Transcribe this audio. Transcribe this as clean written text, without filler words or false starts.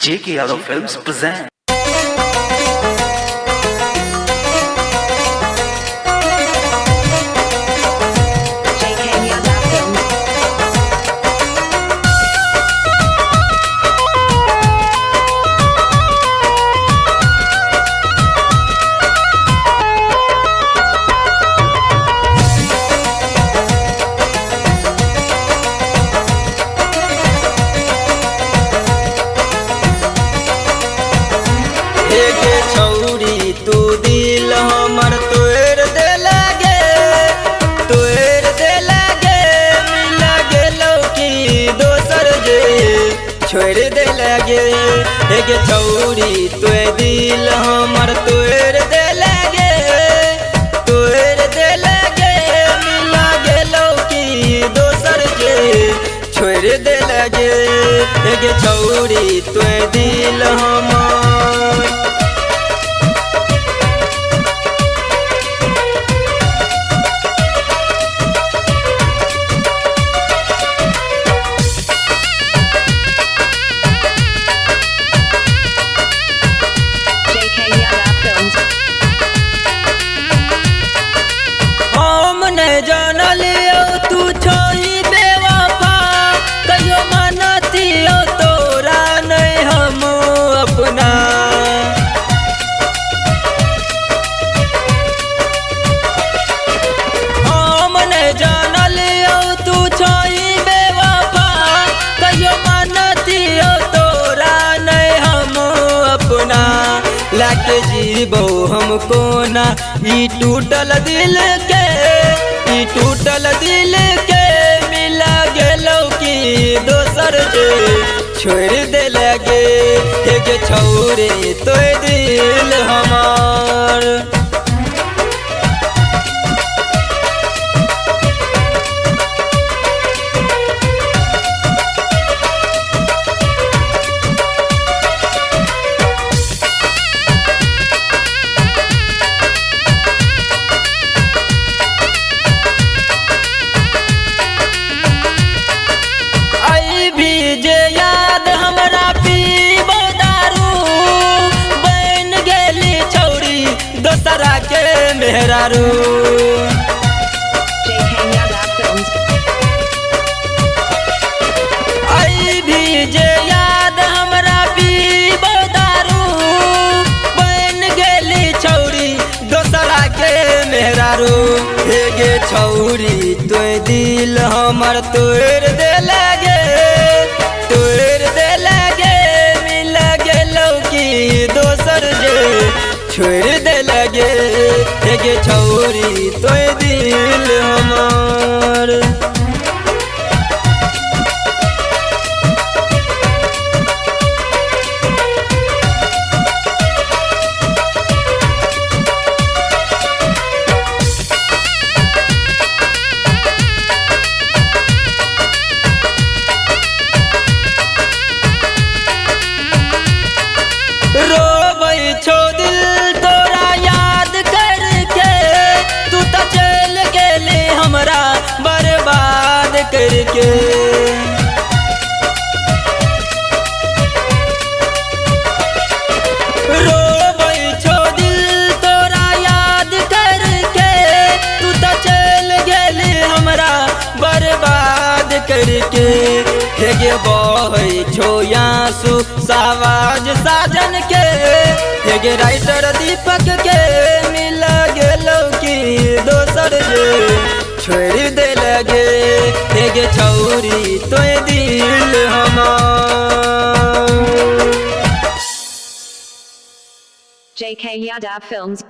JK Yadav Films present. छौरी तू दिल हमर तोड़ दे लागे मिल गेलो कि दोसर जे छोड़ दे लागे। एक छौरी तू दिल हमर तोड़ दे लागे मिल गेलो कि दोसर जे छोड़ दे लागे। एक छौरी तू दिल हमर जानलियो तू छोही बेवफा कहियो मनतियो तोरा नहीं हम अपना। हम नहीं जानलियो तू छोही बेवफा कहियो मनतियो तोरा नहीं हम अपना। लाके जीवो हमको ना ई टूटल दिल के मिला गेलो कि दोसर जे छोड़ दे लागे। एक छौरी तो दिल हमार के मेहरारू। आई भी जे याद हमरा पीबो दारू बन गेली छौरी दोसरा के मेहरारू। हेगे छौरी तो दिल हमर तोड़ दे लागे मिल गेलो कि दोसर जे छोड़ दे लागे। एक छौरी तो दिल हमार रोबै छो दिल तोरा याद करके तू तो चल गेले हमरा बर्बाद करके। रोबै छो दिल तोरा याद करके तू तो चल गेले हमरा बर्बाद करके। हेगे बहै छो आंसू सावाज साजन के हेगे राइटर दीपक के मिल गेलो कि दोसर जे छोड़ दे लागे। हेगे छौरी तो दिल हमार। JK Yadav Films